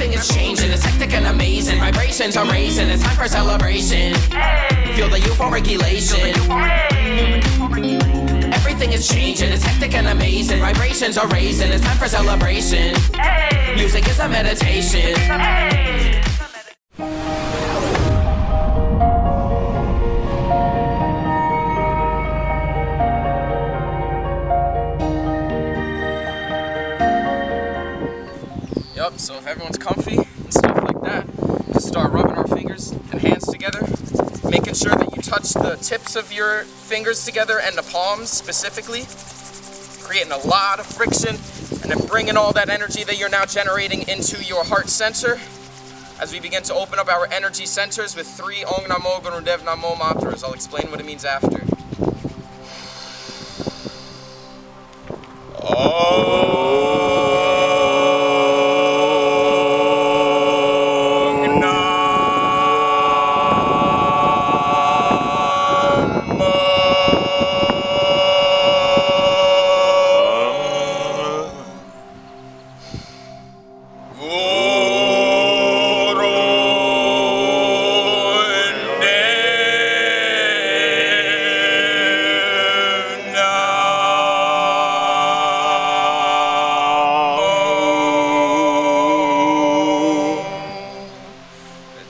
Everything is changing, it's hectic and amazing. Vibrations are raising, it's time for celebration. Feel the euphoric elation. Everything is changing, it's hectic and amazing. Vibrations are raising, it's time for celebration. Music is a meditation. Yup, so if everyone's comfy and stuff like that, just start rubbing our fingers and hands together, making sure that you touch the tips of your fingers together and the palms specifically, creating a lot of friction, and then bringing all that energy that you're now generating into your heart center as we begin to open up our energy centers with 3 Om Namo Gurudev Namo mantras. I'll explain what it means after.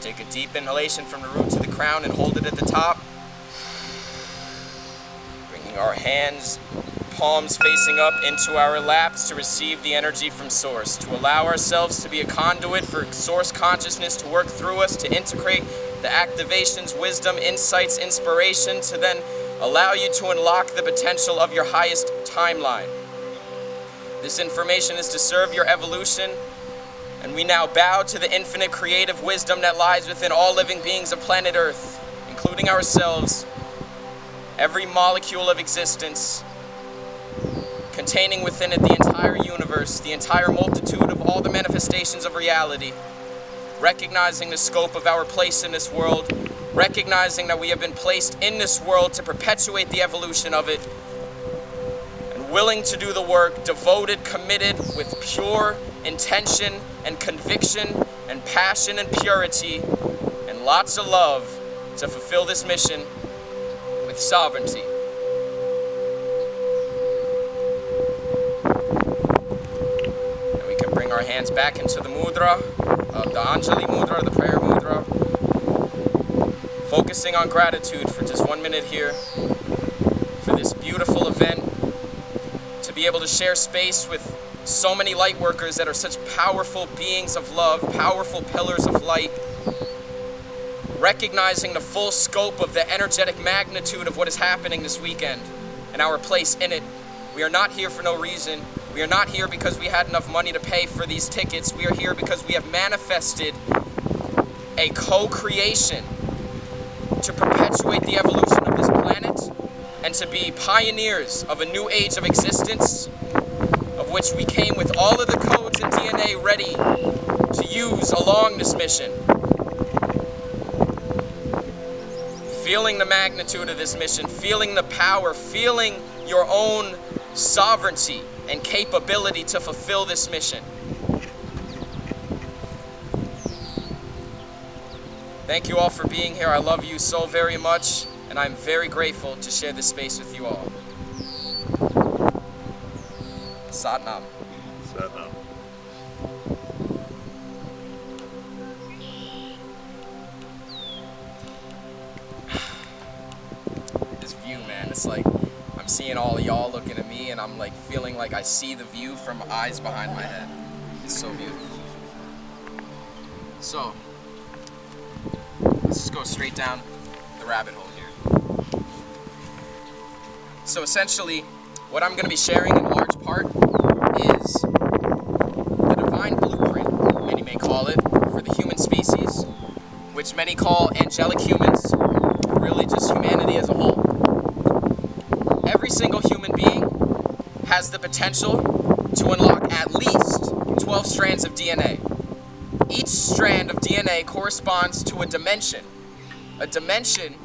Take a deep inhalation from the root to the crown and hold it at the top. Bringing our hands, palms facing up into our laps to receive the energy from Source, to allow ourselves to be a conduit for Source consciousness to work through us, to integrate the activations, wisdom, insights, inspiration, to then allow you to unlock the potential of your highest timeline. This information is to serve your evolution, and we now bow to the infinite creative wisdom that lies within all living beings of planet Earth, including ourselves, every molecule of existence, containing within it the entire universe, the entire multitude of all the manifestations of reality, recognizing the scope of our place in this world, recognizing that we have been placed in this world to perpetuate the evolution of it, and willing to do the work, devoted, committed, with pure intention and conviction and passion and purity and lots of love to fulfill this mission with sovereignty. And we can bring our hands back into the mudra of the Anjali mudra, the prayer mudra, focusing on gratitude for just 1 minute here for this beautiful event, to be able to share space with so many light workers that are such powerful beings of love, powerful pillars of light, recognizing the full scope of the energetic magnitude of what is happening this weekend and our place in it. We are not here for no reason. We are not here because we had enough money to pay for these tickets. We are here because we have manifested a co-creation to perpetuate the evolution of this planet and to be pioneers of a new age of existence, of which we came with all of the codes and DNA ready to use along this mission. Feeling the magnitude of this mission, feeling the power, feeling your own sovereignty and capability to fulfill this mission. Thank you all for being here. I love you so very much, and I'm very grateful to share this space with you all. Satnam. Satnam. This view, man, it's like I'm seeing all of y'all looking at me, and I'm like feeling like I see the view from eyes behind my head. It's so beautiful. So, let's just go straight down the rabbit hole here. So essentially, what I'm going to be sharing in large part is the divine blueprint, many may call it, for the human species, which many call angelic humans, really just humanity as a whole. Every single human being has the potential to unlock at least 12 strands of DNA. Each strand of DNA corresponds to a dimension. A dimension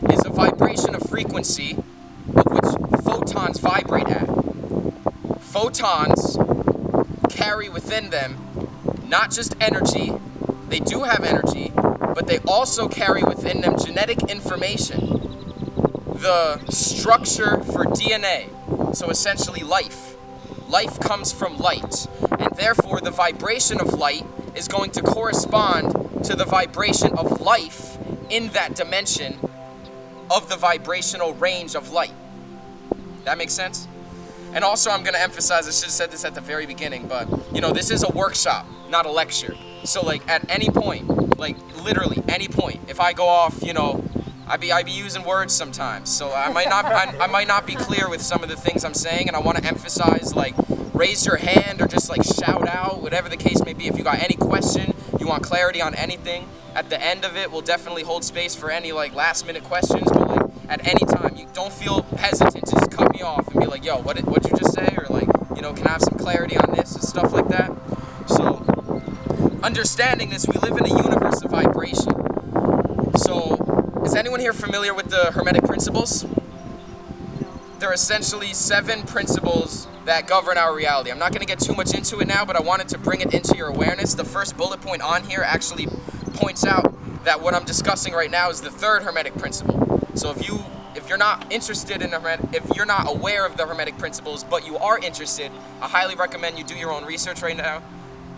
is a vibration of frequency of which photons vibrate at. Photons carry within them not just energy, they do have energy, but they also carry within them genetic information, the structure for DNA, so essentially life. Life comes from light, and therefore the vibration of light is going to correspond to the vibration of life in that dimension of the vibrational range of light. That makes sense? And also I'm going to emphasize, I should have said this at the very beginning, but this is a workshop, not a lecture. So like at any point, like literally any point, if I go off, I be using words sometimes, so I might not be clear with some of the things I'm saying, and I want to emphasize, like, raise your hand or just like shout out, whatever the case may be. If you got any question, you want clarity on anything, at the end of it, we'll definitely hold space for any like last minute questions. But like at any time, you don't feel hesitant to just cut me off and be like, yo, what'd you just say? Or like, can I have some clarity on this and stuff like that? So understanding this, we live in a universe of vibration. So is anyone here familiar with the Hermetic principles? There are essentially 7 principles that govern our reality. I'm not going to get too much into it now, but I wanted to bring it into your awareness. The first bullet point on here actually points out that what I'm discussing right now is the 3rd Hermetic principle. So if you're not interested in if you're not aware of the Hermetic principles, but you are interested, I highly recommend you do your own research right now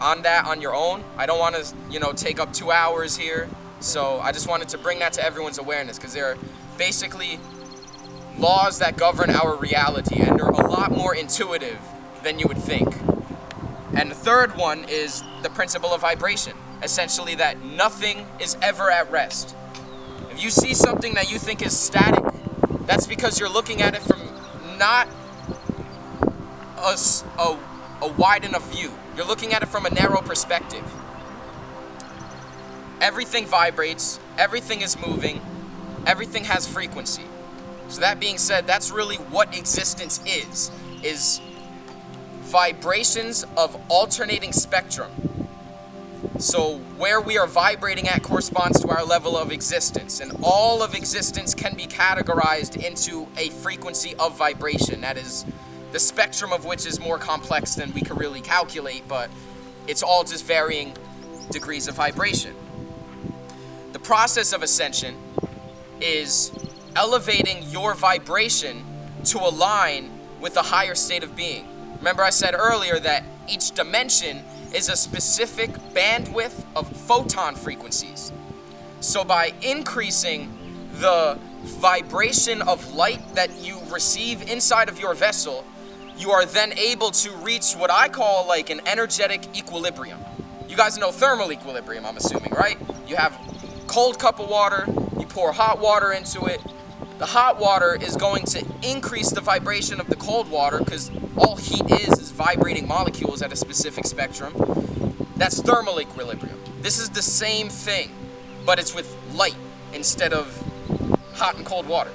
on that on your own. I don't want to, take up 2 hours here. So I just wanted to bring that to everyone's awareness, because they're basically laws that govern our reality, and they're a lot more intuitive than you would think. And the 3rd one is the principle of vibration, essentially that nothing is ever at rest. If you see something that you think is static, that's because you're looking at it from not a wide enough view. You're looking at it from a narrow perspective. Everything vibrates, everything is moving, everything has frequency. So that being said, that's really what existence is vibrations of alternating spectrum. So where we are vibrating at corresponds to our level of existence, and all of existence can be categorized into a frequency of vibration. That is, the spectrum of which is more complex than we can really calculate, but it's all just varying degrees of vibration. The process of ascension is elevating your vibration to align with a higher state of being. Remember I said earlier that each dimension is a specific bandwidth of photon frequencies. So by increasing the vibration of light that you receive inside of your vessel, you are then able to reach what I call like an energetic equilibrium. You guys know thermal equilibrium, I'm assuming, right? You have cold cup of water, you pour hot water into it. The hot water is going to increase the vibration of the cold water, because all heat is vibrating molecules at a specific spectrum. That's thermal equilibrium. This is the same thing, but it's with light instead of hot and cold water.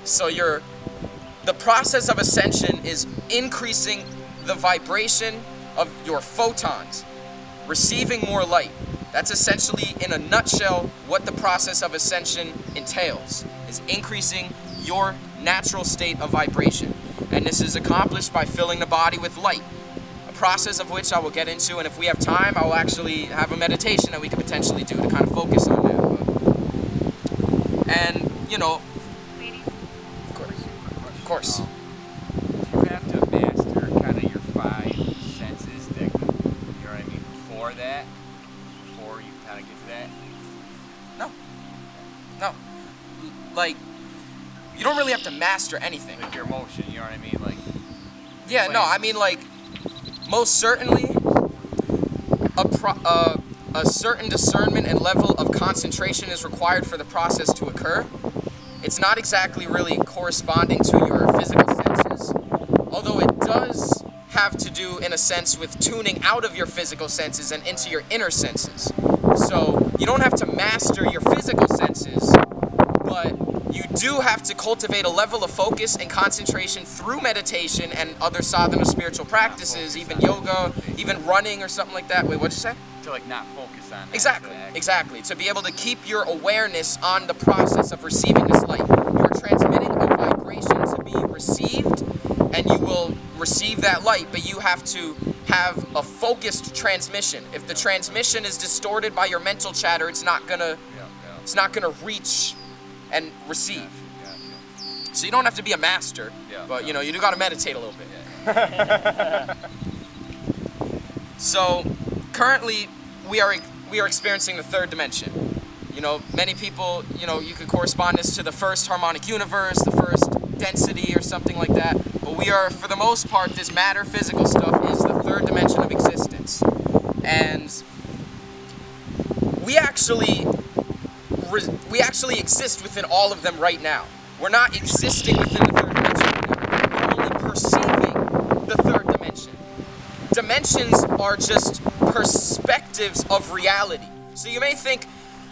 So the process of ascension is increasing the vibration of your photons, receiving more light. That's essentially, in a nutshell, what the process of ascension entails, is increasing your natural state of vibration. And this is accomplished by filling the body with light, a process of which I will get into, and if we have time, I will actually have a meditation that we could potentially do to kind of focus on that. And, of course. You have to master kind of your 5 senses that, before you kind of get to that? No. Like, you don't really have to master anything. Like your emotion, you know what I mean? Like, yeah, no, I mean, like, most certainly, a certain discernment and level of concentration is required for the process to occur. It's not exactly really corresponding to your physical senses, although it does have to do, in a sense, with tuning out of your physical senses and into your inner senses. So you don't have to master your physical senses, but you do have to cultivate a level of focus and concentration through meditation and other sadhana spiritual practices, even yoga, even running or something like that. Wait, what'd you say? To like not focus on that. Exactly. To be able to keep your awareness on the process of receiving this light. You're transmitting a vibration to be received, and you will receive that light, but you have to have a focused transmission. If the transmission is distorted by your mental chatter, it's not gonna reach and receive. So you don't have to be a master, but you know, you do gotta meditate a little bit. So currently we are experiencing the third dimension. You know, many people, you know, you could correspond this to the first harmonic universe, the first density or something like that. But we are, for the most part, this matter physical stuff is the third dimension of existence. And we actually exist within all of them right now. We're not existing within the third dimension. We're only perceiving the third dimension. Dimensions are just perspectives of reality. So you may think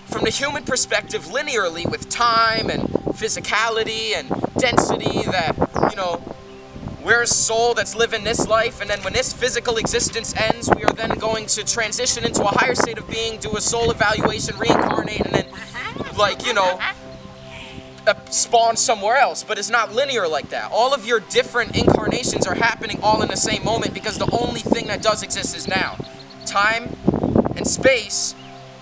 from the human perspective linearly with time and physicality and density that, you know, we're a soul that's living this life, and then when this physical existence ends, we are then going to transition into a higher state of being, do a soul evaluation, reincarnate, and then, like, you know, spawn somewhere else. But it's not linear like that. All of your different incarnations are happening all in the same moment because the only thing that does exist is now. Time and space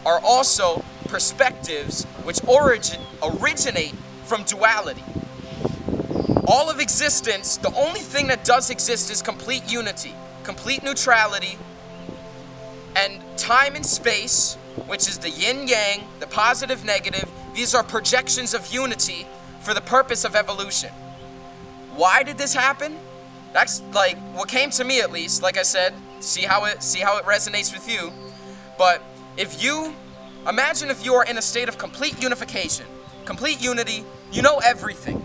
are also perspectives which originate from duality. All of existence, the only thing that does exist is complete unity, complete neutrality, and time and space, which is the yin-yang, the positive-negative, these are projections of unity for the purpose of evolution. Why did this happen? That's like what came to me, at least. Like I said, see how it resonates with you. But imagine if you are in a state of complete unification, complete unity, you know everything.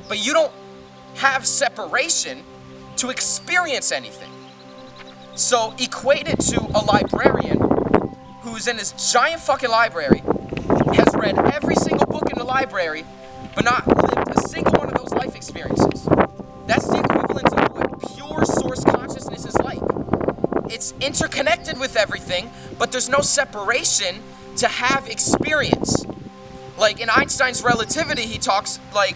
But you don't have separation to experience anything. So equate it to a librarian who's in this giant fucking library, has read every single book in the library, but not lived a single one of those life experiences. That's the equivalent of what pure source consciousness is like. It's interconnected with everything, but there's no separation to have experience. Like in Einstein's relativity, he talks like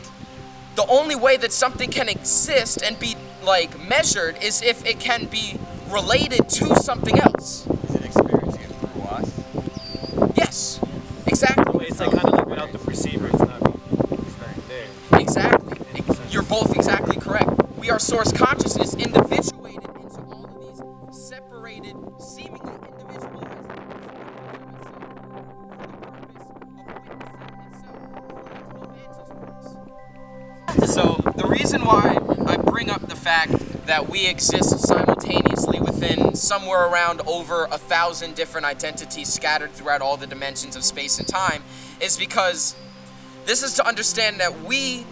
the only way that something can exist and be like measured is if it can be related to something else. Is it experiencing it through us? Yes, exactly. It's like kind of like without the perceiver, it's not there. Exactly. You're both exactly correct. We are source consciousness individuated into all of these separated, seemingly individual So the reason why I bring up the fact that we exist simultaneously within somewhere around over 1,000 different identities scattered throughout all the dimensions of space and time is because this is to understand that we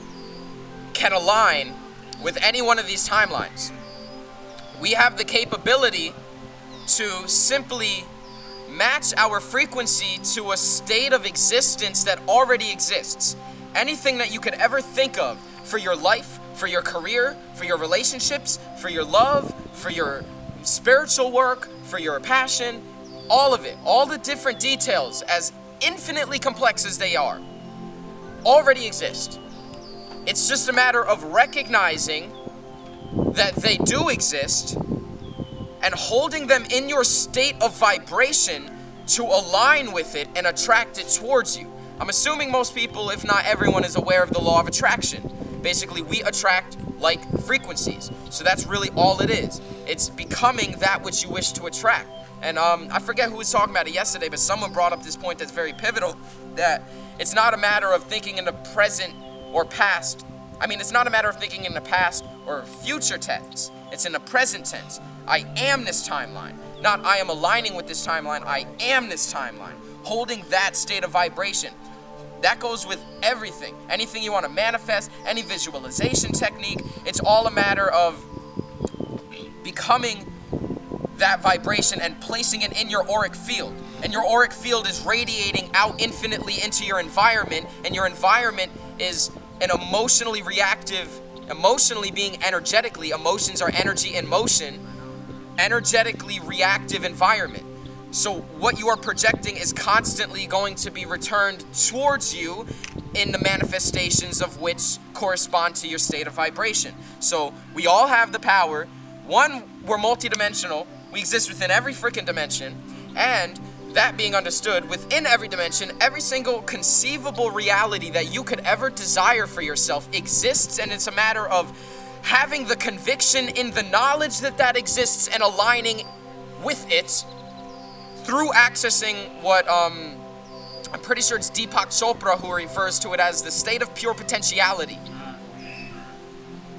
can align with any one of these timelines. We have the capability to simply match our frequency to a state of existence that already exists. Anything that you could ever think of for your life, for your career, for your relationships, for your love, for your spiritual work, for your passion, all of it, all the different details, as infinitely complex as they are, already exist. It's just a matter of recognizing that they do exist and holding them in your state of vibration to align with it and attract it towards you. I'm assuming most people, if not everyone, is aware of the law of attraction. Basically, we attract like frequencies. So that's really all it is. It's becoming that which you wish to attract. And I forget who was talking about it yesterday, but someone brought up this point that's very pivotal, that it's not a matter of thinking in the present or past. I mean, it's not a matter of thinking in the past or future tense. It's in the present tense. I am this timeline. Not I am aligning with this timeline. I am this timeline. Holding that state of vibration. That goes with everything. Anything you want to manifest, any visualization technique, it's all a matter of becoming that vibration and placing it in your auric field. And your auric field is radiating out infinitely into your environment, and your environment is an emotionally reactive, emotionally being energetically, emotions are energy in motion, energetically reactive environment. So what you are projecting is constantly going to be returned towards you in the manifestations of which correspond to your state of vibration. So we all have the power One, we're multidimensional. We exist within every freaking dimension. And that being understood, within every dimension, every single conceivable reality that you could ever desire for yourself exists, and it's a matter of having the conviction in the knowledge that that exists and aligning with it through accessing what I'm pretty sure it's Deepak Chopra who refers to it as the state of pure potentiality.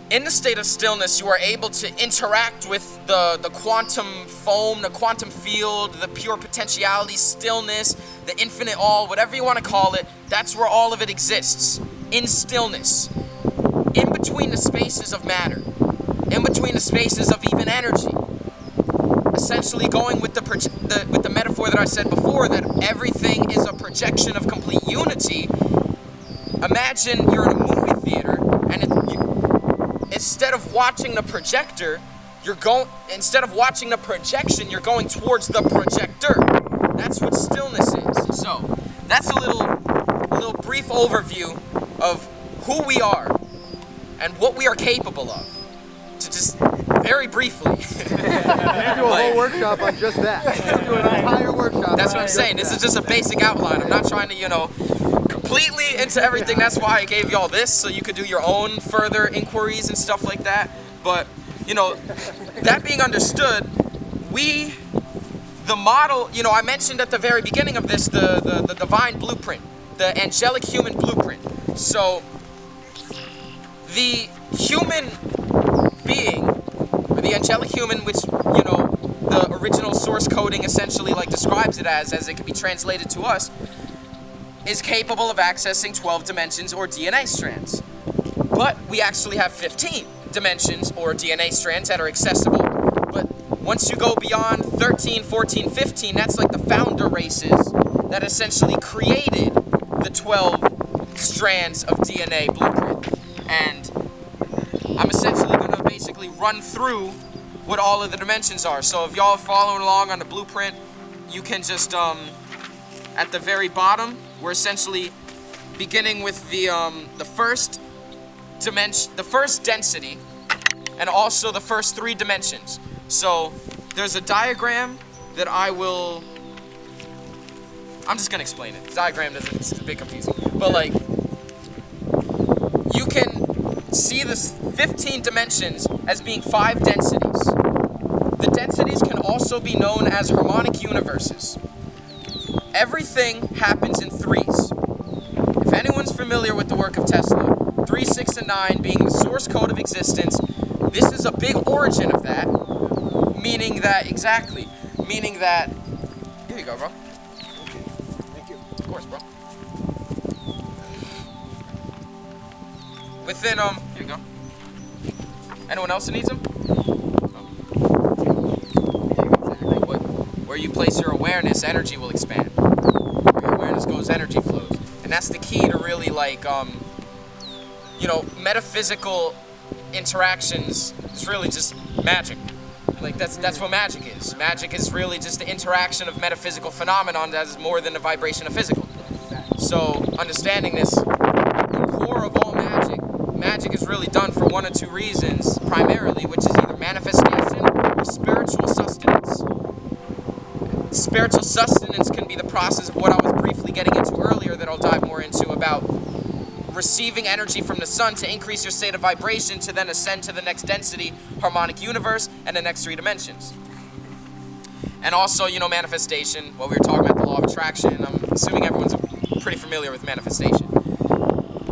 In the state of stillness, you are able to interact with the quantum foam, the quantum field, the pure potentiality, stillness, the infinite all, whatever you want to call it. That's where all of it exists, in stillness, in between the spaces of matter, in between the spaces of even energy. Essentially going with the metaphor that I said before, that everything is a projection of complete unity. Imagine you're in a movie theater, and instead of watching the projector, instead of watching the projection, you're going towards the projector. That's what stillness is. So that's a little brief overview of who we are and what we are capable of. To just very briefly. We do a whole workshop on just that. We do an entire workshop. That's what I'm saying. This is just a basic outline. I'm not trying to, completely into everything. That's why I gave y'all this, so you could do your own further inquiries and stuff like that. But, that being understood, the model, I mentioned at the very beginning of this, the divine blueprint, the angelic human blueprint. So, the human being, or the angelic human, which, the original source coding essentially describes it as it can be translated to us, is capable of accessing 12 dimensions or DNA strands. But we actually have 15 dimensions or DNA strands that are accessible. But once you go beyond 13, 14, 15, that's like the founder races that essentially created the 12 strands of DNA blueprint. And I'm essentially going to basically run through what all of the dimensions are. So if y'all are following along on the blueprint, you can just, at the very bottom, we're essentially beginning with the first dimension, the first density, and also the first 3 dimensions. So there's a diagram that I'm just gonna explain it. The diagram it's a bit confusing, but you can see the 15 dimensions as being 5 densities. The densities can also be known as harmonic universes. Everything happens in 3s. If anyone's familiar with the work of Tesla, 3, 6, and 9 being the source code of existence, this is a big origin of that, meaning that, here you go, bro. Thank you. Of course, bro. Within, here you go. Anyone else that needs them? Where you place your awareness, energy will expand. Where your awareness goes, energy flows. And that's the key to really metaphysical interactions is really just magic. That's what magic is. Magic is really just the interaction of metaphysical phenomenon that is more than the vibration of physical. So understanding this, the core of all magic is really done for 1 or 2 reasons, primarily, which is either manifestation or spiritual sustenance. Spiritual sustenance can be the process of what I was briefly getting into earlier that I'll dive more into about receiving energy from the sun to increase your state of vibration to then ascend to the next density, harmonic universe, and the next 3 dimensions. And also, manifestation, what we were talking about, the law of attraction. I'm assuming everyone's pretty familiar with manifestation.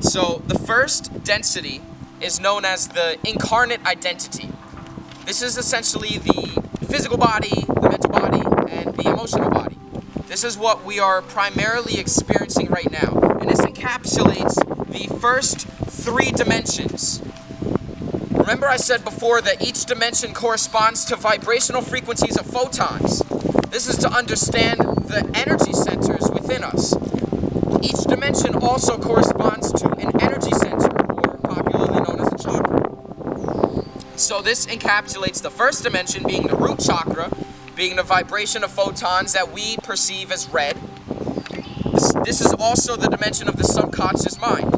So the first density is known as the incarnate identity. This is essentially the physical body, the mental body, and the emotional body. This is what we are primarily experiencing right now. And this encapsulates the first 3 dimensions. Remember I said before that each dimension corresponds to vibrational frequencies of photons. This is to understand the energy centers within us. Each dimension also corresponds to an energy center, or popularly known as a chakra. So this encapsulates the first dimension being the root chakra, being the vibration of photons that we perceive as red. This is also the dimension of the subconscious mind.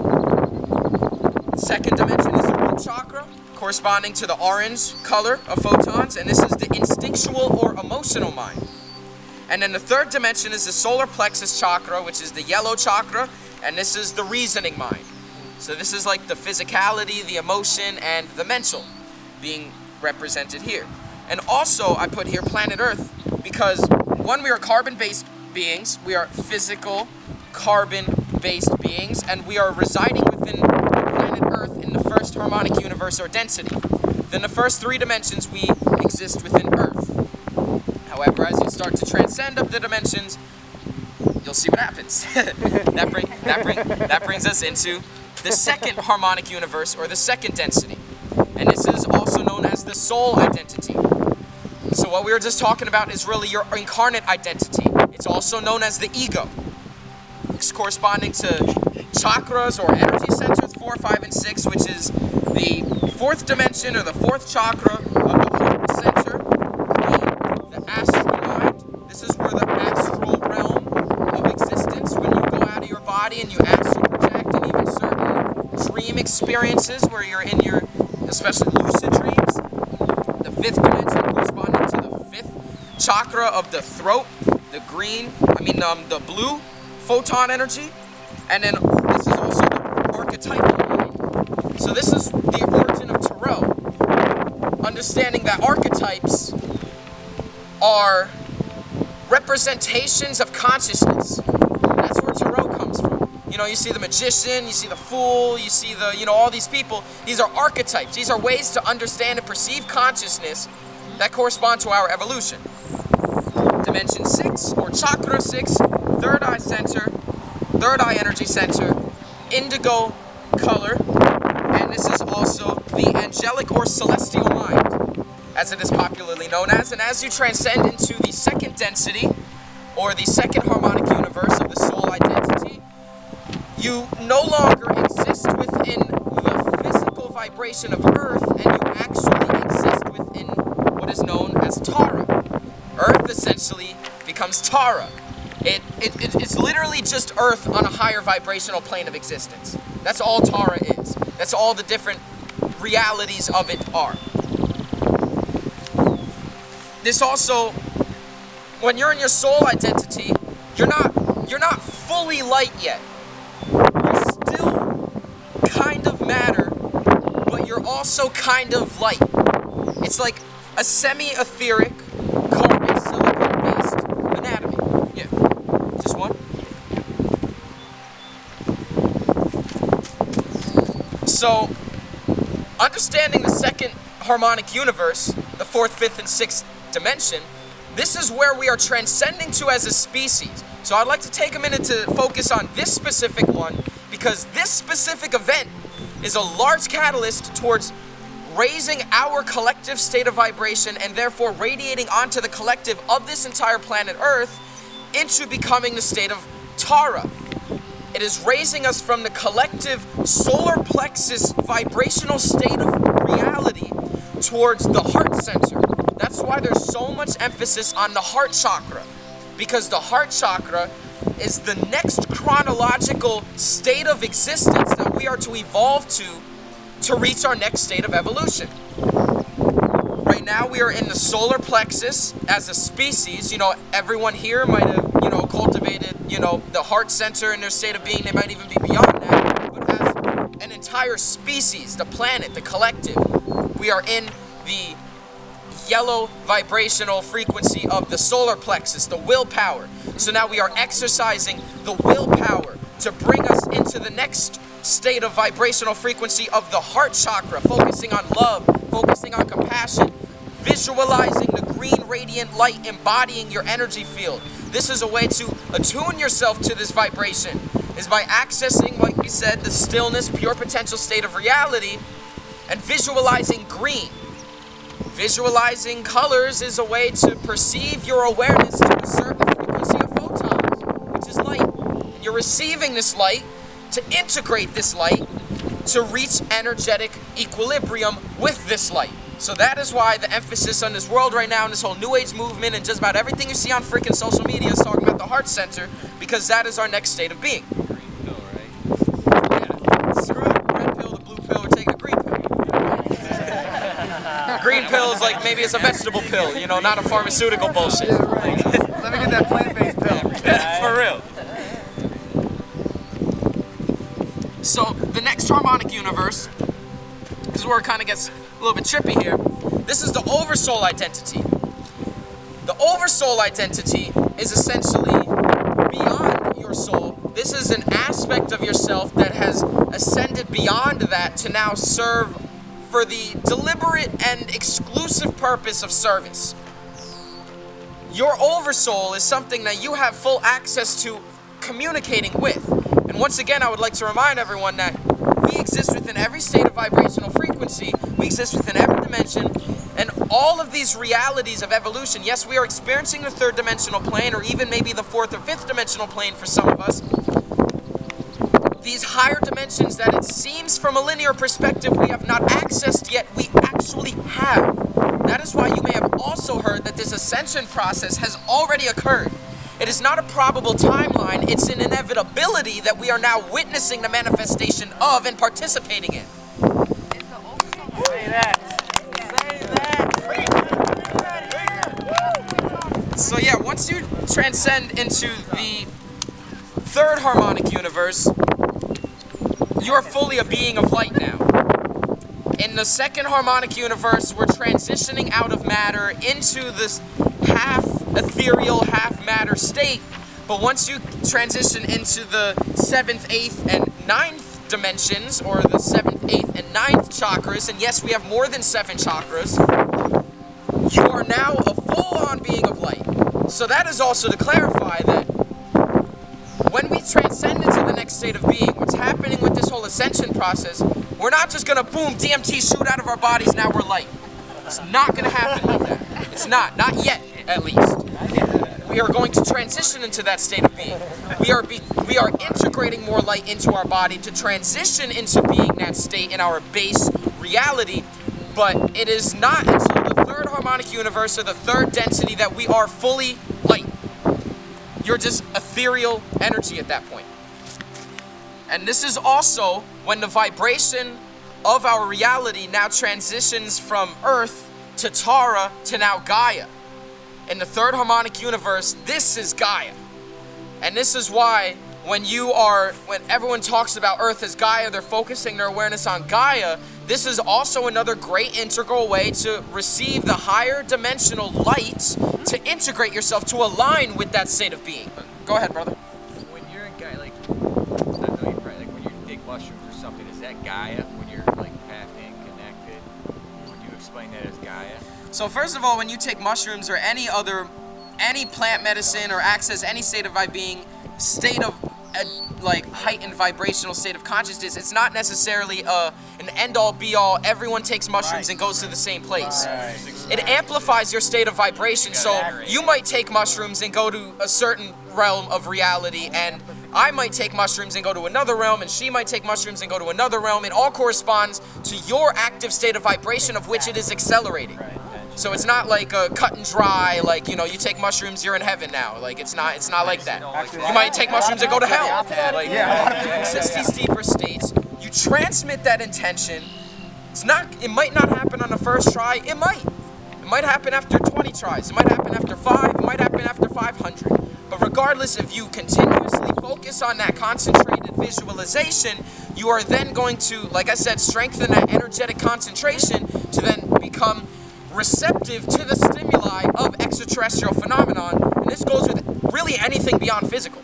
Second dimension is the root chakra, corresponding to the orange color of photons, and this is the instinctual or emotional mind. And then the third dimension is the solar plexus chakra, which is the yellow chakra, and this is the reasoning mind. So this is like the physicality, the emotion, and the mental being represented here. And also I put here planet Earth because, one, we are carbon-based beings. We are physical, carbon-based beings, and we are residing within planet Earth in the first harmonic universe or density. Then the first three dimensions, we exist within Earth. However, as you start to transcend up the dimensions, you'll see what happens. that brings us into the second harmonic universe, or the second density. And this is also known as the soul identity. So what we were just talking about is really your incarnate identity. It's also known as the ego. It's corresponding to chakras or energy centers 4, 5, and 6, which is the fourth dimension or the fourth chakra of the heart center, the astral mind. This is where the astral realm of existence, when you go out of your body and you astral project, and even certain dream experiences where you're in your, especially lucid dreams. The fifth dimension corresponding to the fifth chakra of the throat, the blue photon energy. And then this is also the archetypal mind. So this is the origin of tarot. Understanding that archetypes are representations of consciousness. That's where tarot comes from. You know, you see the magician, you see the fool, you see the, all these people. These are archetypes. These are ways to understand and perceive consciousness that correspond to our evolution. Dimension 6, or chakra 6, third eye center, third eye energy center, indigo color, and this is also the angelic or celestial mind, as it is popularly known as. And as you transcend into the second density, or the second harmonic universe of the soul identity, you no longer exist within the physical vibration of Earth, and you actually exist within what is known as Tara. Earth essentially becomes Tara. It's literally just Earth on a higher vibrational plane of existence. That's all Tara is. That's all the different realities of it are. This also, when you're in your soul identity, you're not fully light yet. You're still kind of matter, but you're also kind of light. It's like a semi-etheric, carbon silicon-based anatomy. Yeah, just one. So, understanding the second harmonic universe, the fourth, fifth, and sixth dimension, this is where we are transcending to as a species. So I'd like to take a minute to focus on this specific one, because this specific event is a large catalyst towards raising our collective state of vibration, and therefore radiating onto the collective of this entire planet Earth into becoming the state of Tara. It is raising us from the collective solar plexus vibrational state of reality towards the heart center. That's why there's so much emphasis on the heart chakra, because the heart chakra is the next chronological state of existence that we are to evolve to reach our next state of evolution. Right now we are in the solar plexus as a species. Everyone here might have, cultivated, the heart center in their state of being. They might even be beyond that. But as an entire species, the planet, the collective, we are in the yellow vibrational frequency of the solar plexus, the willpower. So now we are exercising the willpower to bring us into the next state of vibrational frequency of the heart chakra, focusing on love, focusing on compassion, visualizing the green radiant light embodying your energy field. This is a way to attune yourself to this vibration, is by accessing, like we said, the stillness, pure potential state of reality, and visualizing green. Visualizing colors is a way to perceive your awareness to a certain frequency of photons, which is light. And you're receiving this light to integrate this light to reach energetic equilibrium with this light. So that is why the emphasis on this world right now, and this whole New Age movement, and just about everything you see on freaking social media is talking about the heart center, because that is our next state of being. Green pill, right? Yeah. Screw it. Red pill, the blue pill, we're taking the green pill. pills like maybe it's a vegetable pill, you know, not a pharmaceutical bullshit. Let me get that plant-based pill. For real. So the next harmonic universe, this is where it kind of gets a little bit trippy here. This is the oversoul identity. The oversoul identity is essentially beyond your soul. This is an aspect of yourself that has ascended beyond that to now serve for the deliberate and exclusive purpose of service. Your oversoul is something that you have full access to communicating with. And once again, I would like to remind everyone that we exist within every state of vibrational frequency. We exist within every dimension. And all of these realities of evolution, yes, we are experiencing the third dimensional plane, or even maybe the fourth or fifth dimensional plane for some of us. These higher dimensions that it seems from a linear perspective we have not accessed yet, we actually have. That is why you may have also heard that this ascension process has already occurred. It is not a probable timeline, it's an inevitability that we are now witnessing the manifestation of and participating in. Say that. So yeah, once you transcend into the third harmonic universe, you are fully a being of light now. In the second harmonic universe, we're transitioning out of matter into this half ethereal, half matter state. But once you transition into the 7th, 8th, and 9th dimensions, or the 7th, 8th, and 9th chakras, and yes, we have more than 7 chakras, you are now a full-on being of light. So that is also to clarify that when we transcend into the next state of being, what's happening with this whole ascension process, we're not just gonna boom, DMT shoot out of our bodies, now we're light. It's not gonna happen like that. It's not yet, at least. We are going to transition into that state of being. We are integrating more light into our body to transition into being that state in our base reality, but it is not until the third harmonic universe or the third density that we are fully light. You're just ethereal energy at that point. And this is also when the vibration of our reality now transitions from Earth to Tara to now Gaia. In the third harmonic universe, this is Gaia. And this is why when everyone talks about Earth as Gaia, they're focusing their awareness on Gaia. This is also another great integral way to receive the higher dimensional light to integrate yourself, to align with that state of being. Go ahead, brother. When you're in Gaia, like, I know you probably, like when you take mushrooms or something, is that Gaia? When you're like pathing, connected, would you explain that as Gaia? So first of all, when you take mushrooms or any plant medicine or access any state of being, state of like heightened vibrational state of consciousness, it's not necessarily an end-all be-all. Everyone takes mushrooms and goes to the same place. It amplifies your state of vibration. So you might take mushrooms and go to a certain realm of reality, and I might take mushrooms and go to another realm, and she might take mushrooms and go to another realm. It all corresponds to your active state of vibration of which it is accelerating. So it's not like a cut and dry, like, you know, you take mushrooms, you're in heaven now. Like, it's not like that. You might take mushrooms and go to hell. Like, it's these deeper states. You transmit that intention. It might not happen on the first try. It might. It might happen after 20 tries. It might happen after 5. It might happen after 500. But regardless, if you continuously focus on that concentrated visualization, you are then going to, like I said, strengthen that energetic concentration to then become receptive to the stimuli of extraterrestrial phenomenon. And this goes with really anything beyond physical.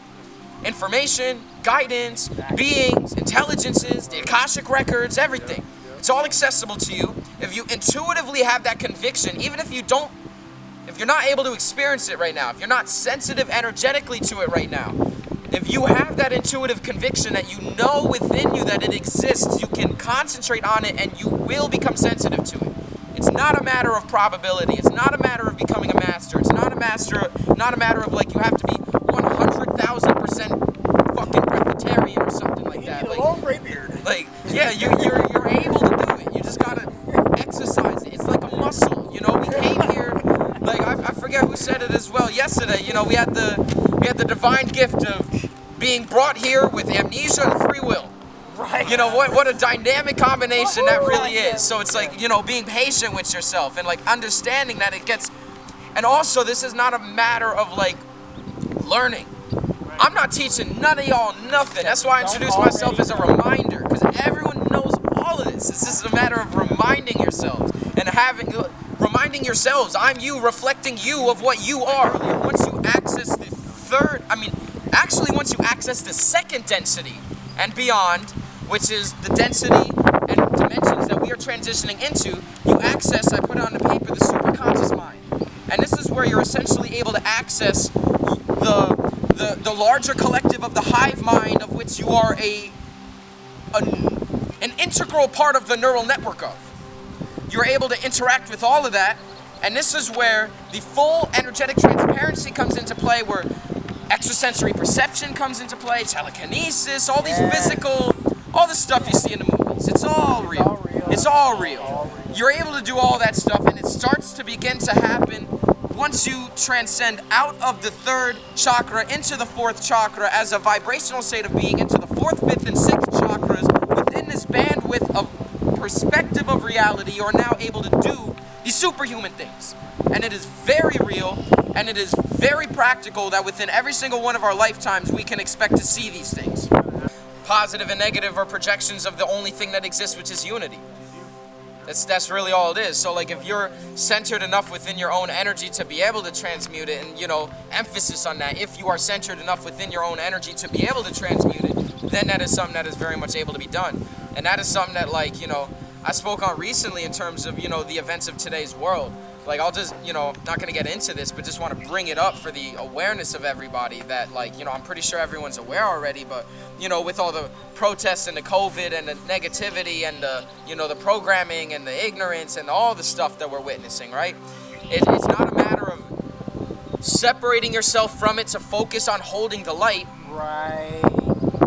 Information, guidance, beings, intelligences, the Akashic records, everything. It's all accessible to you. If you intuitively have that conviction, even if you're not able to experience it right now, if you're not sensitive energetically to it right now, if you have that intuitive conviction that you know within you that it exists, you can concentrate on it and you will become sensitive to it. It's not a matter of probability. It's not a matter of becoming a master. It's not a matter of like you have to be 100,000% fucking breatharian or something like that. Like yeah, you're able to do it. You just gotta exercise it. It's like a muscle. You know, we came here. Like I forget who said it as well yesterday. You know, we had the divine gift of being brought here with amnesia and free will. Right. You know, what a dynamic combination that really is. So it's like, you know, being patient with yourself and like understanding that it gets, and also this is not a matter of like learning. I'm not teaching none of y'all nothing. That's why I introduced myself as a reminder, because everyone knows all of this. It's just a matter of reminding yourselves and reminding yourselves, I'm you, reflecting you of what you are. Once you access the once you access the second density and beyond, which is the density and dimensions that we are transitioning into, you access, I put it on the paper, the superconscious mind. And this is where you're essentially able to access the larger collective of the hive mind, of which you are an integral part of the neural network of. You're able to interact with all of that, and this is where the full energetic transparency comes into play, where extrasensory perception comes into play, telekinesis, all these physical, all the stuff you see in the movies. It's all real. It's all real. You're able to do all that stuff, and it starts to begin to happen once you transcend out of the third chakra into the fourth chakra as a vibrational state of being, into the fourth, fifth, and sixth chakras. Within this bandwidth of perspective of reality, you are now able to do these superhuman things. And it is very real, and it is very practical that within every single one of our lifetimes we can expect to see these things. Positive and negative are projections of the only thing that exists, which is unity. That's really all it is. So like if you're centered enough within your own energy to be able to transmute it, and you know, emphasis on that, if you are centered enough within your own energy to be able to transmute it, then that is something that is very much able to be done. And that is something that, like, you know, I spoke on recently in terms of, you know, the events of today's world. Like, I'll just, you know, not going to get into this, but just want to bring it up for the awareness of everybody that, like, you know, I'm pretty sure everyone's aware already, but, you know, with all the protests and the COVID and the negativity and the, you know, the programming and the ignorance and all the stuff that we're witnessing, right? It's not a matter of separating yourself from it to focus on holding the light. Right.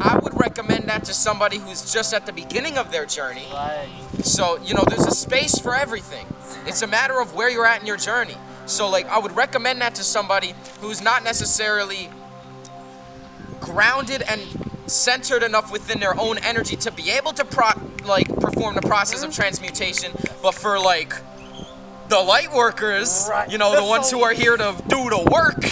I would recommend that to somebody who's just at the beginning of their journey. Right. So, you know, there's a space for everything. It's a matter of where you're at in your journey. So, like, I would recommend that to somebody who's not necessarily grounded and centered enough within their own energy to be able to perform the process of transmutation, but for, like, the light workers, you know, the ones who are here to do the work,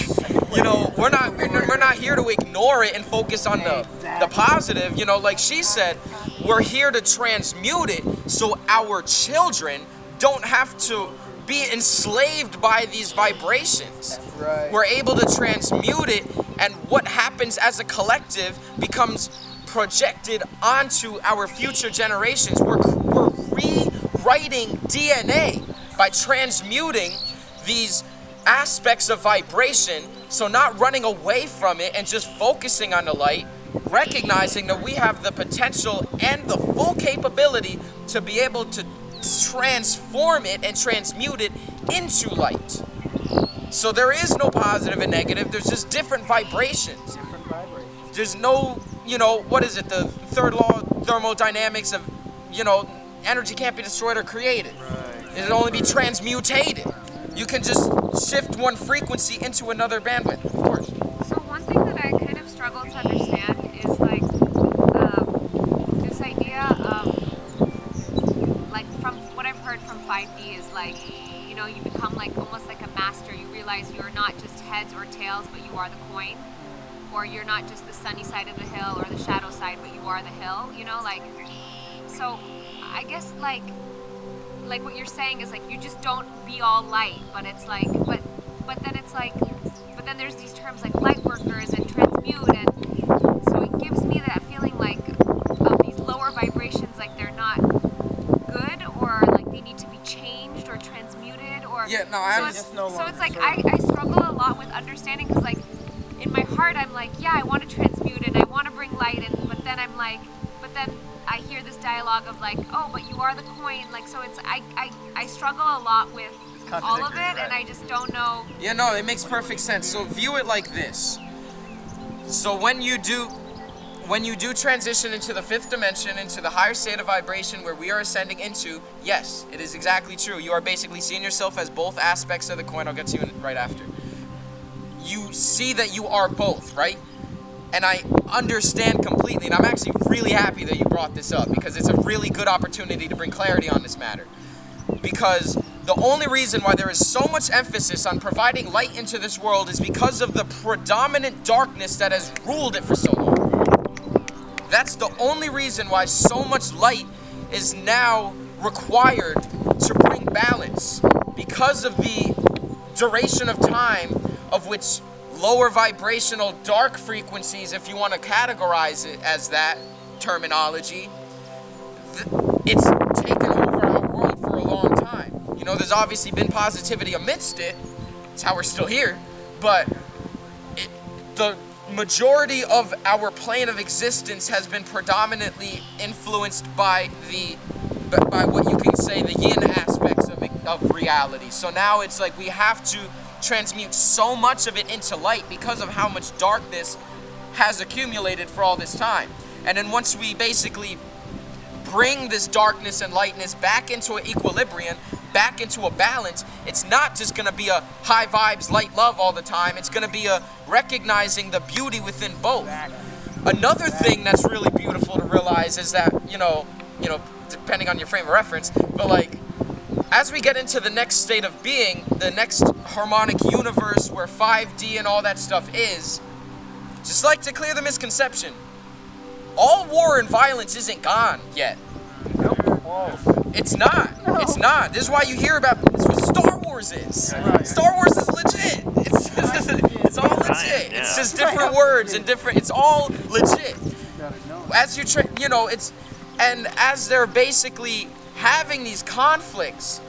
you know, we're not here to ignore it and focus on the positive. You know, like she said, we're here to transmute it so our children don't have to be enslaved by these vibrations. Right. We're able to transmute it, and what happens as a collective becomes projected onto our future generations. We're rewriting DNA by transmuting these aspects of vibration, so not running away from it and just focusing on the light, recognizing that we have the potential and the full capability to be able to transform it and transmute it into light. So there is no positive and negative, there's just different vibrations. Different vibrations. There's no, you know, what is it, the third law of thermodynamics of, you know, energy can't be destroyed or created. Right. It'll only be transmutated. You can just shift one frequency into another bandwidth, of course. So one thing that I kind of struggle to understand is like this idea of, like, from what I've heard from 5D is like, you know, you become like almost like a master. You realize you're not just heads or tails, but you are the coin. Or you're not just the sunny side of the hill or the shadow side, but you are the hill, you know, like, so I guess like what you're saying is like you just don't be all light, but it's like but then it's like but then there's these terms like light workers and transmute, and so it gives me that feeling like of these lower vibrations, like they're not good, or like they need to be changed or transmuted, or so it's like I struggle a lot with understanding, because like in my heart I'm like, yeah, I want to transmute and I want to bring light in, but then I'm like, but then I hear this dialogue of like, oh, but you are the coin, like, so it's I struggle a lot with all of it, right? And I just don't know. Yeah, no, it makes perfect sense. So view it like this. So when you do transition into the fifth dimension, into the higher state of vibration where we are ascending into, yes, it is exactly true. You are basically seeing yourself as both aspects of the coin. I'll get to you right after. You see that you are both, right? and I understand completely, and I'm actually really happy that you brought this up, because it's a really good opportunity to bring clarity on this matter. Because the only reason why there is so much emphasis on providing light into this world is because of the predominant darkness that has ruled it for so long. That's the only reason why so much light is now required to bring balance, because of the duration of time of which lower vibrational dark frequencies, if you want to categorize it as that terminology, it's taken over our world for a long time. You know, there's obviously been positivity amidst it. It's how we're still here. But the majority of our plane of existence has been predominantly influenced by what you can say the yin aspects of reality. So now it's like we have to transmute so much of it into light because of how much darkness has accumulated for all this time. And then once we basically bring this darkness and lightness back into an equilibrium, back into a balance, it's not just going to be a high vibes, light love all the time. It's going to be a recognizing the beauty within both. Another thing that's really beautiful to realize is that, you know, depending on your frame of reference, but like, as we get into the next state of being, the next harmonic universe where 5D and all that stuff is, just like to clear the misconception, all war and violence isn't gone yet. It's not. It's not. This is why you hear about, this is what Star Wars is. Star Wars is legit. It's all legit. It's just different words and different, it's all legit. As you, and as they're basically having these conflicts,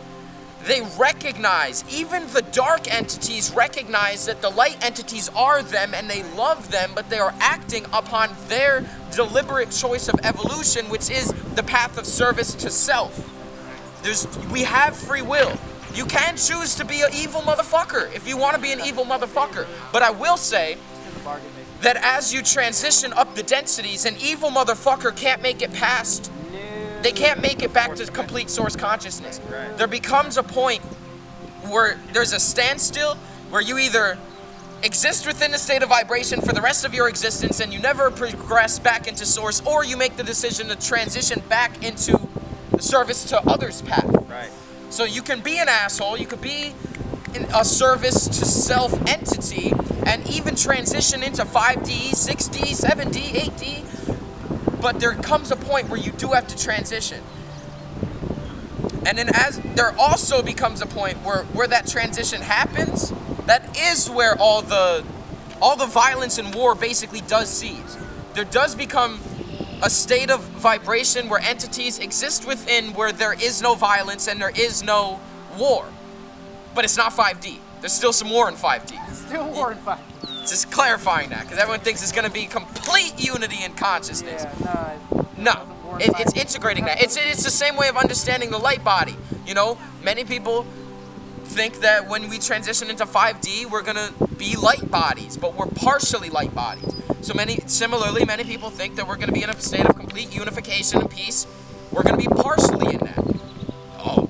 they recognize, even the dark entities recognize that the light entities are them and they love them, but they are acting upon their deliberate choice of evolution, which is the path of service to self. We have free will. You can choose to be an evil motherfucker if you want to be an evil motherfucker. But I will say that as you transition up the densities, an evil motherfucker can't make it past. They can't make it back to complete source consciousness. There becomes a point where there's a standstill, where you either exist within a state of vibration for the rest of your existence and you never progress back into source, or you make the decision to transition back into the service to others' path. Right. So you can be an asshole, you could be in a service to self entity, and even transition into 5D, 6D, 7D, 8D. But there comes a point where you do have to transition. And then as there also becomes a point where that transition happens, that is where all the violence and war basically does cease. There does become a state of vibration where entities exist within, where there is no violence and there is no war. But it's not 5D. There's still some war in 5D. Still war in 5D. Just clarifying that, because everyone thinks it's going to be complete unity in consciousness. No, it's integrating that. It's the same way of understanding the light body. You know, many people think that when we transition into 5D, we're going to be light bodies, but we're partially light bodies. So similarly, many people think that we're going to be in a state of complete unification and peace. We're going to be partially in that. Oh,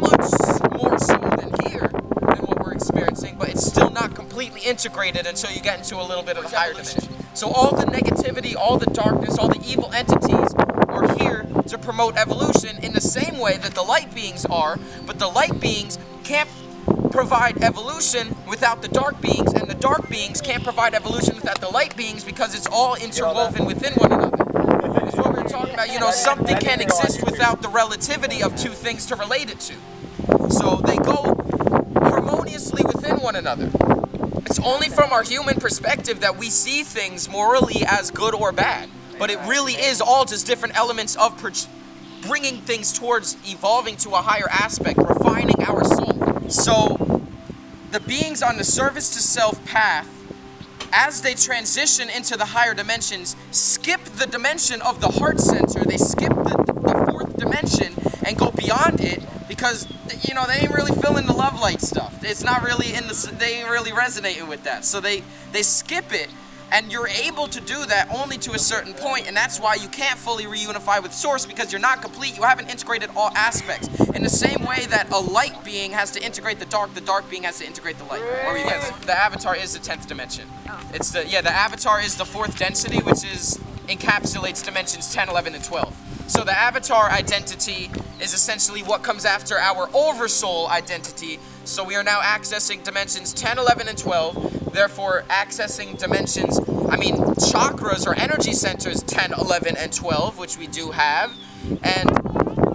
much more so than here, than what we're experiencing, but it's still not completely integrated until you get into a little bit of a higher dimension. So all the negativity, all the darkness, all the evil entities are here to promote evolution in the same way that the light beings are, but the light beings can't provide evolution without the dark beings, and the dark beings can't provide evolution without the light beings, because it's all interwoven within one another. That's what we were talking about. You know, something can't exist without the relativity of two things to relate it to. So they go harmoniously within one another. It's only from our human perspective that we see things morally as good or bad. But it really is all just different elements of bringing things towards evolving to a higher aspect, refining our soul. So the beings on the service to self path, as they transition into the higher dimensions, skip the dimension of the heart center. They skip the fourth dimension and go beyond it, because, you know, they ain't really feeling the love light stuff. It's not really they ain't really resonating with that. So they skip it, And you're able to do that only to a certain point, and that's why you can't fully reunify with Source, because you're not complete. You haven't integrated all aspects. In the same way that a light being has to integrate the dark being has to integrate the light. Or yes, the avatar is the 10th dimension. It's the avatar is the 4th density, which encapsulates dimensions 10, 11, and 12. So the avatar identity is essentially what comes after our oversoul identity. So we are now accessing dimensions 10, 11, and 12. Therefore, accessing chakras or energy centers 10, 11, and 12, which we do have. And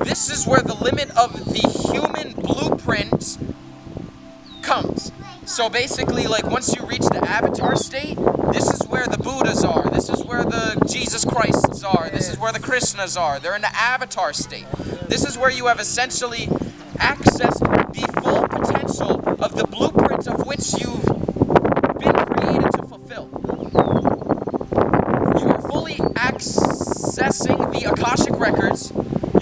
this is where the limit of the human blueprint comes. So basically, like, once you reach the avatar state, this is where the Buddhas are. This is where the Jesus Christs are. This is where the Krishnas are. They're in the avatar state. This is where you have essentially accessed the full potential of the blueprint of which you've been created to fulfill. You are fully accessing the Akashic records.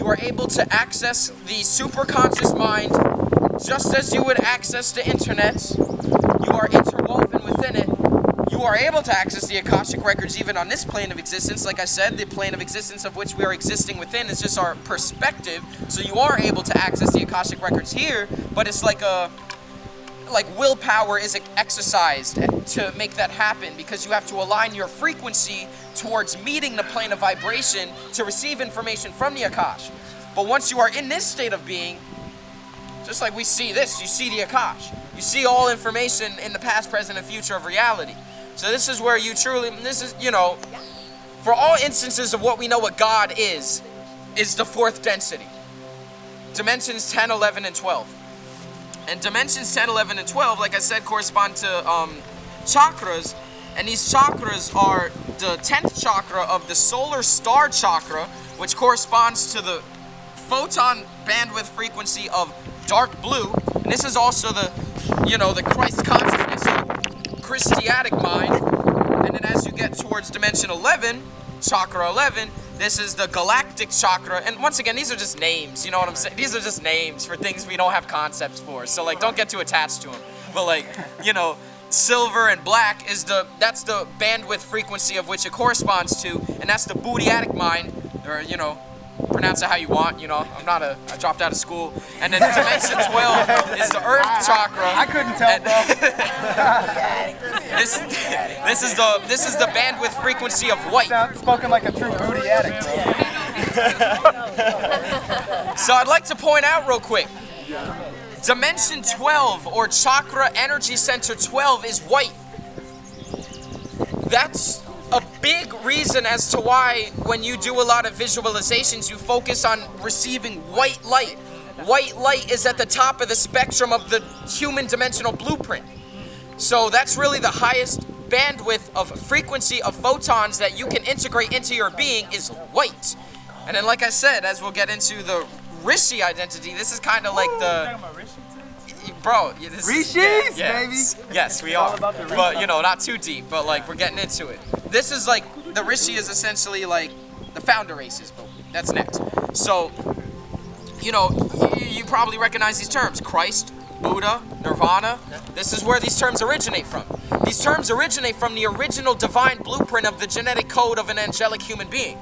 You are able to access the superconscious mind just as you would access the internet. You are interwoven within it. You are able to access the Akashic records even on this plane of existence. Like I said, the plane of existence of which we are existing within is just our perspective. So you are able to access the Akashic records here, but it's like willpower is exercised to make that happen, because you have to align your frequency towards meeting the plane of vibration to receive information from the Akash. But once you are in this state of being, just like we see this, you see the Akash. You see all information in the past, present, and future of reality. So this is where you truly, for all instances of what we know what God is the 4th density. Dimensions 10, 11, and 12. And dimensions 10, 11, and 12, like I said, correspond to chakras. And these chakras are the 10th chakra of the solar star chakra, which corresponds to the photon bandwidth frequency of dark blue. And this is also the Christ consciousness, Christiatic mind. And then as you get towards dimension 11, chakra 11, this is the galactic chakra. And once again, these are just names, you know what I'm saying? These are just names for things we don't have concepts for. So like, don't get too attached to them. But like, silver and black that's the bandwidth frequency of which it corresponds to. And that's the Buddhiatic mind, or, pronounce it how you want, I dropped out of school. And then dimension 12 is the earth chakra. I couldn't tell, bro. This is the bandwidth frequency of white. Spoken like a true booty addict, bro. So I'd like to point out real quick, dimension 12 or chakra energy center 12 is white. That's a big reason as to why when you do a lot of visualizations, you focus on receiving white light. White light is at the top of the spectrum of the human dimensional blueprint. So that's really the highest bandwidth of frequency of photons that you can integrate into your being is white. And then, like I said, as we'll get into the Rishi identity, this is kind of like the... Bro, Rishis, baby. Yes, we are. But not too deep. But like, we're getting into it. This is like the Rishi is essentially like the founder races, but that's next. So, you probably recognize these terms: Christ, Buddha, Nirvana. This is where these terms originate from. These terms originate from the original divine blueprint of the genetic code of an angelic human being.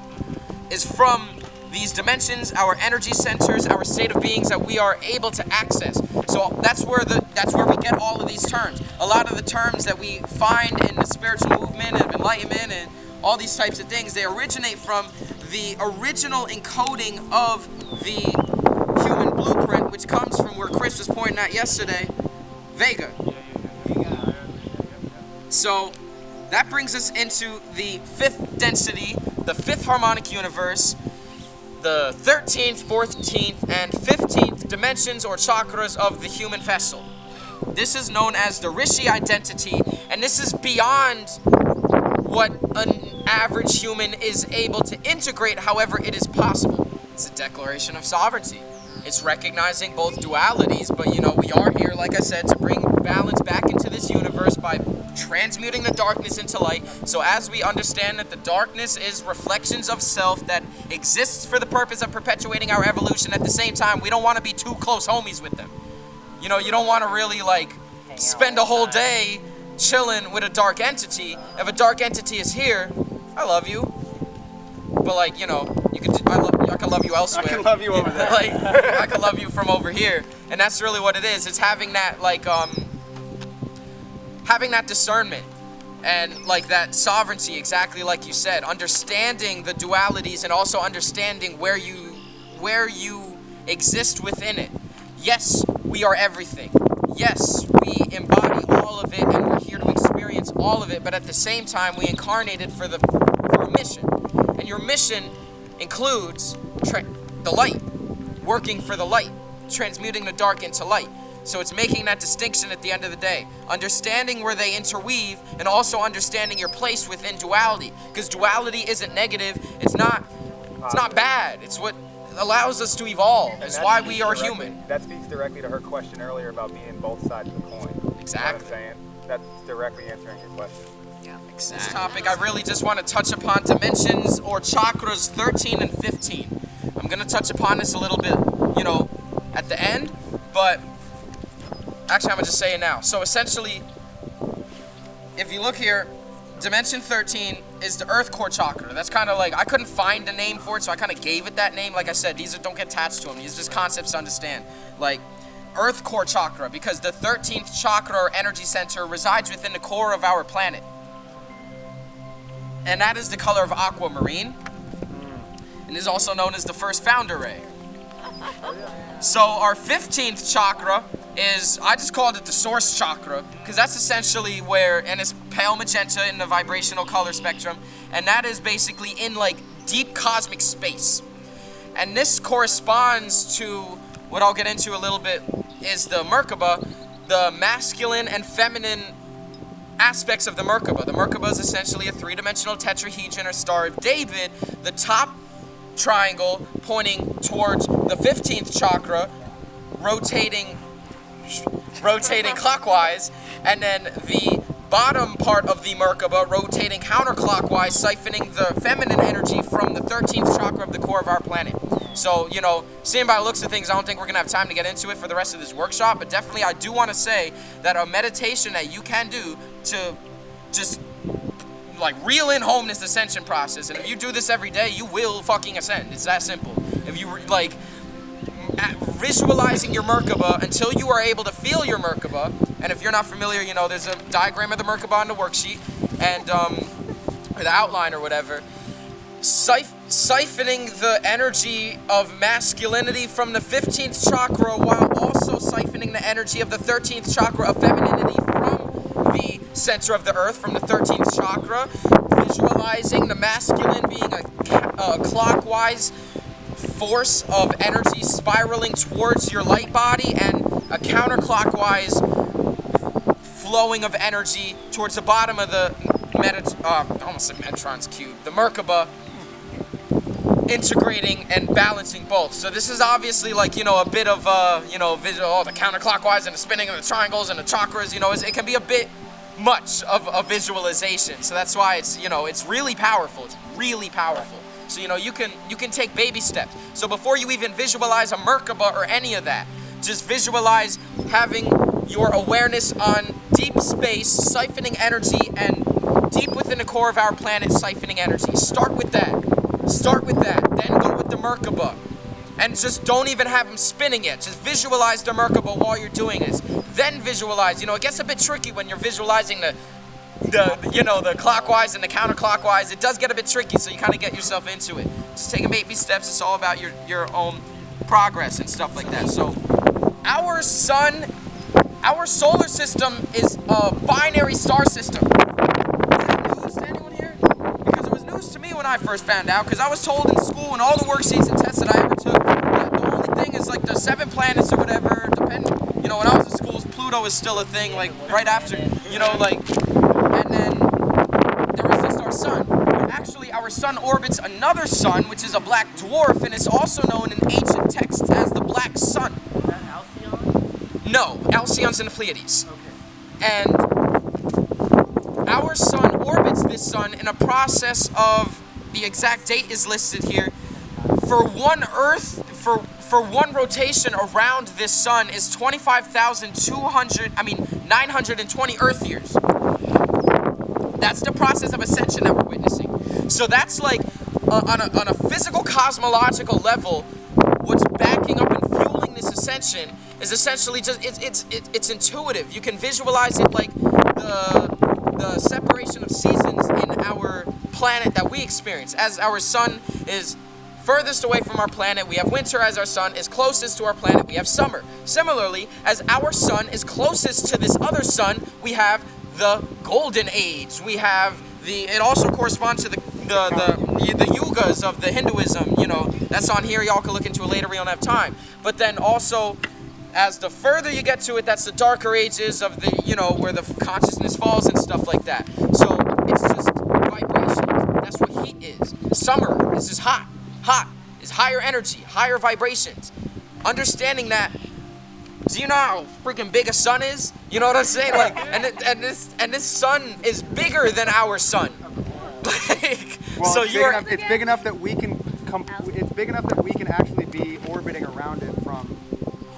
Is from these dimensions, our energy centers, our state of beings that we are able to access. So that's where we get all of these terms. A lot of the terms that we find in the spiritual movement and enlightenment and all these types of things, they originate from the original encoding of the human blueprint, which comes from where Chris was pointing at yesterday, Vega. So that brings us into the 5th density, the 5th harmonic universe, the 13th, 14th, and 15th dimensions or chakras of the human vessel. This is known as the Rishi identity, and this is beyond what an average human is able to integrate, however it is possible. It's a declaration of sovereignty. It's recognizing both dualities, but we are here, like I said, to bring balance back into this universe by transmuting the darkness into light. So as we understand that the darkness is reflections of self that exists for the purpose of perpetuating our evolution, at the same time, we don't want to be too close homies with them. You don't want to really spend a whole day chilling with a dark entity. If a dark entity is here, I love you. But like, you know, I can love you elsewhere. I can love you over there. Like, I can love you from over here. And that's really what it is. It's having that, like, having that discernment and like that sovereignty, exactly like you said, understanding the dualities and also understanding where you exist within it. Yes, we are everything. Yes, we embody all of it and we're here to experience all of it, but at the same time we incarnated for a mission. And your mission includes the light, working for the light, transmuting the dark into light. So it's making that distinction at the end of the day, understanding where they interweave and also understanding your place within duality, because duality isn't negative. It's not bad. It's what allows us to evolve. It's why we are human. That speaks directly to her question earlier about being both sides of the coin. Exactly. You know what I'm saying? That's directly answering your question. Yeah. This topic, I really just want to touch upon dimensions or chakras 13 and 15. I'm going to touch upon this a little bit, you know, at the end, but actually I'm going to just say it now. So essentially, if you look here, dimension 13 is the earth core chakra. That's kind of like, I couldn't find a name for it, so I kind of gave it that name. Like I said, don't get attached to them. These are just concepts to understand. Like, earth core chakra, because the 13th chakra or energy center resides within the core of our planet. And that is the color of aquamarine, and is also known as the first founder ray. So our 15th chakra is, I just called it the source chakra, because that's essentially where, and it's pale magenta in the vibrational color spectrum, and that is basically in like deep cosmic space. And this corresponds to what I'll get into a little bit is the Merkaba, the masculine and feminine aspects of the Merkaba. The Merkaba is essentially a three-dimensional tetrahedron or Star of David. The top triangle pointing towards the 15th chakra, rotating clockwise, and then the bottom part of the Merkaba rotating counterclockwise, siphoning the feminine energy from the 13th chakra of the core of our planet. So, you know, seeing by the looks of things, I don't think we're going to have time to get into it for the rest of this workshop, but definitely I do want to say that a meditation that you can do to just like reel in home this ascension process, and if you do this every day, you will fucking ascend. It's that simple. If you like visualizing your Merkaba until you are able to feel your Merkaba, and if you're not familiar, you know, there's a diagram of the Merkaba on the worksheet, and or the outline or whatever, siphoning the energy of masculinity from the 15th chakra while also siphoning the energy of the 13th chakra of femininity from the center of the earth, from the 13th chakra, visualizing the masculine being a clockwise force of energy spiraling towards your light body, and a counterclockwise flowing of energy towards the bottom of the almost said Metron's cube, the Merkaba, integrating and balancing both. So this is obviously like, you know, a bit of the counterclockwise and the spinning of the triangles and the chakras, you know, it can be a bit much of a visualization. So that's why it's, you know, it's really powerful. It's really powerful. So, you know, you can take baby steps. So before you even visualize a Merkaba or any of that, just visualize having your awareness on deep space, siphoning energy, and deep within the core of our planet, siphoning energy. Start with that, then go with the Merkaba. And just don't even have them spinning yet. Just visualize the Merkaba while you're doing this. Then visualize, you know, it gets a bit tricky when you're visualizing the clockwise and the counterclockwise. It does get a bit tricky, so you kind of get yourself into it. Just taking baby steps. It's all about your own progress and stuff like that. So our solar system is a binary star system. Is that news to anyone here? Because it was news to me when I first found out, because I was told in school and all the worksheets and tests that I ever took that the only thing is like the 7 planets or whatever, you know, when I was in school, Pluto is still a thing, like right after, you know, like, and then there was just our sun. But actually, our sun orbits another sun, which is a black dwarf, and it's also known in ancient texts as the black sun. Is that Alcyon? No, Alcyon's in the Pleiiades. Okay. And our sun orbits this sun in a process of, the exact date is listed here, for one rotation around this sun is 920 Earth years. That's the process of ascension that we're witnessing. So that's like, on a physical, cosmological level, what's backing up and fueling this ascension is essentially just, it's intuitive. You can visualize it like the separation of seasons in our planet that we experience. As our sun is furthest away from our planet, we have winter. As our sun is closest to our planet, we have summer. Similarly, as our sun is closest to this other sun, we have the golden age. We have it also corresponds to the yugas of the Hinduism, you know, that's on here. Y'all can look into it later, we don't have time. But then also, as the further you get to it, that's the darker ages of the, you know, where the consciousness falls and stuff like that. So it's just vibration. That's what heat is. Summer is just hot. Hot is higher energy, higher vibrations. Understanding that, do you know how freaking big a sun is? You know what I'm saying? Like, and this sun is bigger than our sun. Like, well, so it's big enough that we can it's big enough that we can actually be orbiting around it from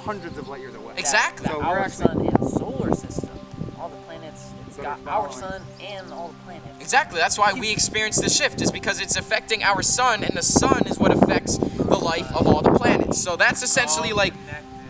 hundreds of light years away. Exactly. So we're our actually sun and solar system, all the planets, it's got our sun and all the planets. Exactly. That's why we experience the shift, is because it's affecting our sun, and the sun is what affects the life of all the planets. So that's essentially like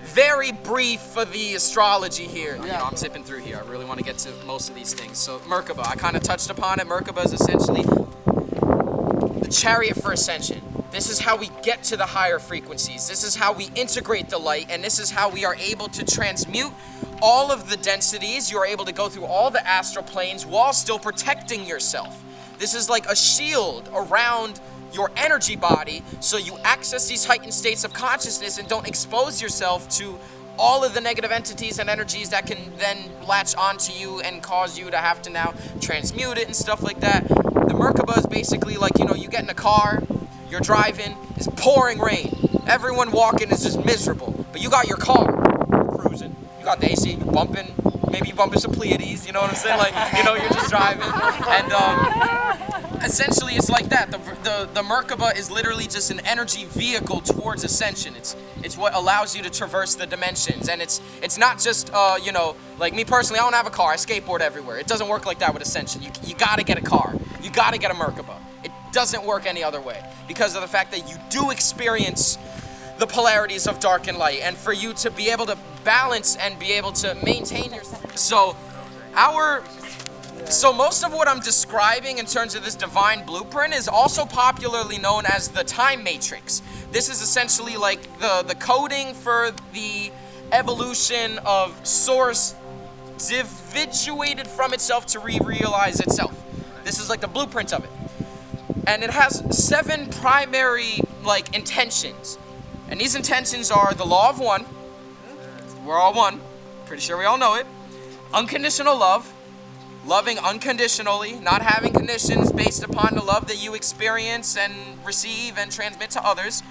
very brief for the astrology here. You know, I'm zipping through here. I really want to get to most of these things. So Merkaba, I kind of touched upon it. Merkaba is essentially the chariot for ascension. This is how we get to the higher frequencies. This is how we integrate the light, and this is how we are able to transmute all of the densities. You're able to go through all the astral planes while still protecting yourself. This is like a shield around your energy body, so you access these heightened states of consciousness and don't expose yourself to all of the negative entities and energies that can then latch onto you and cause you to have to now transmute it and stuff like that. The Merkaba is basically like, you know, you get in a car, you're driving, it's pouring rain. Everyone walking is just miserable, but you got your car, you're cruising, you got the AC, you're bumping, maybe you bumping some Pleiiades, you know what I'm saying? Like, you know, you're just driving, and essentially it's like that. The Merkaba is literally just an energy vehicle towards ascension. It's what allows you to traverse the dimensions, and it's not just you know, like me personally, I don't have a car, I skateboard everywhere. It doesn't work like that with ascension. You gotta get a car, you gotta get a Merkaba. It doesn't work any other way, because of the fact that you do experience the polarities of dark and light, and for you to be able to balance and be able to maintain your, so most of what I'm describing in terms of this divine blueprint is also popularly known as the time matrix. This is essentially like the coding for the evolution of source dividuated from itself to re-realize itself. This is like the blueprint of it. And it has 7 primary like intentions. And these intentions are the law of one. We're all one. Pretty sure we all know it. Unconditional love. Loving unconditionally, not having conditions based upon the love that you experience and receive and transmit to others.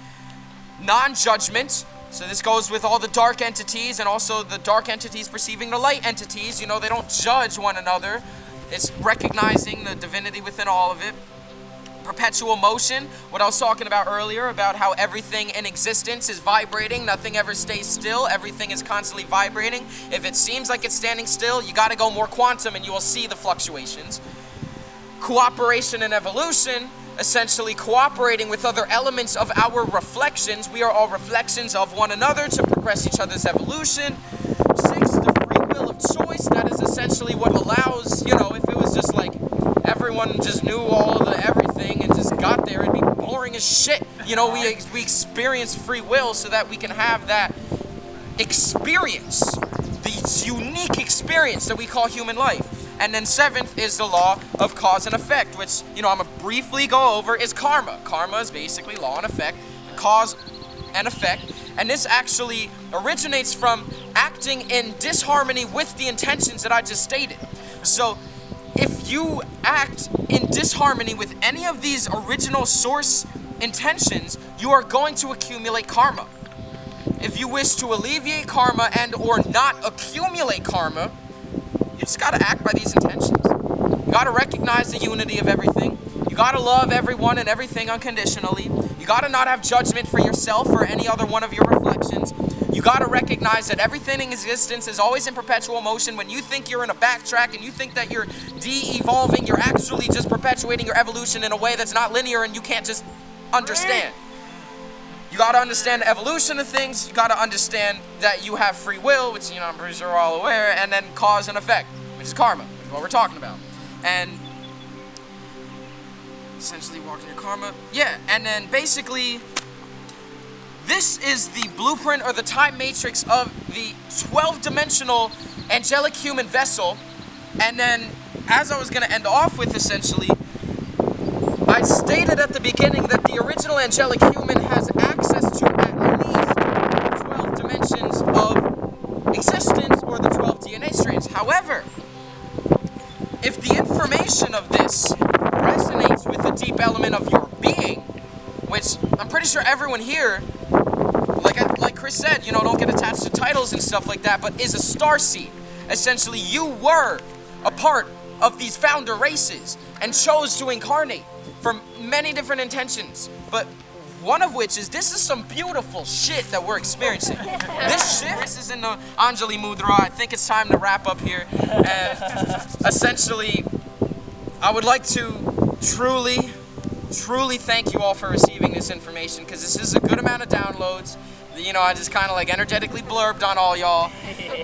Non-judgment. So this goes with all the dark entities, and also the dark entities perceiving the light entities. You know, they don't judge one another. It's recognizing the divinity within all of it. Perpetual motion, what I was talking about earlier, about how everything in existence is vibrating, nothing ever stays still, everything is constantly vibrating. If it seems like it's standing still, you got to go more quantum and you will see the fluctuations. Cooperation and evolution, essentially cooperating with other elements of our reflections. We are all reflections of one another to progress each other's evolution. 6, the free will of choice, that is essentially what allows, you know, if it was just like everyone just knew all the everything and just got there, it'd be boring as shit. You know, we experience free will so that we can have that experience, the unique experience that we call human life. And then 7th is the law of cause and effect, which, you know, I'm gonna briefly go over, is karma. Karma is basically law and effect, cause and effect. And this actually originates from acting in disharmony with the intentions that I just stated. So if you act in disharmony with any of these original source intentions, you are going to accumulate karma. If you wish to alleviate karma and or not accumulate karma, you just got to act by these intentions. You got to recognize the unity of everything. You got to love everyone and everything unconditionally. You got to not have judgment for yourself or any other one of your reflections. You got gotta recognize that everything in existence is always in perpetual motion. When you think you're in a backtrack and you think that you're de-evolving, you're actually just perpetuating your evolution in a way that's not linear and you can't just understand. You gotta understand the evolution of things, you gotta understand that you have free will, which, I'm pretty sure we're all aware, and then cause and effect, which is karma, which is what we're talking about. And essentially walking your karma. Yeah, and then basically, this is the blueprint or the time matrix of the 12-dimensional angelic human vessel. And then, as I was gonna end off with, essentially, I stated at the beginning that the original angelic human has access to at least 12 dimensions of existence, or the 12 DNA strands. However, if the information of this resonates with the deep element of your being, which I'm pretty sure everyone here, like Chris said, don't get attached to titles and stuff like that, but is a starseed. Essentially, you were a part of these founder races and chose to incarnate for many different intentions, but one of which is this is some beautiful shit that we're experiencing. This is in the Anjali Mudra. I think it's time to wrap up here. And essentially, I would like to truly thank you all for receiving this information, because this is a good amount of downloads. I just kind of like energetically blurbed on all y'all.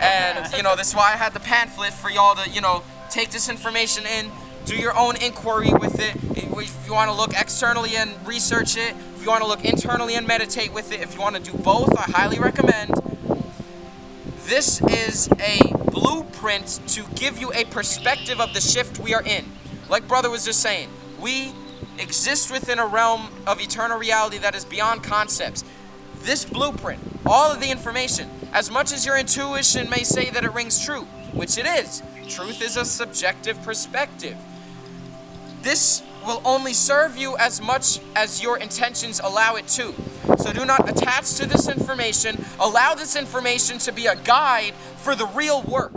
And, this is why I had the pamphlet for y'all to, take this information in, do your own inquiry with it. If you want to look externally and research it, if you want to look internally and meditate with it, if you want to do both, I highly recommend. This is a blueprint to give you a perspective of the shift we are in. Like Brother was just saying, we exist within a realm of eternal reality that is beyond concepts. This blueprint, all of the information, as much as your intuition may say that it rings true, which it is, truth is a subjective perspective. This will only serve you as much as your intentions allow it to. So do not attach to this information. Allow this information to be a guide for the real work.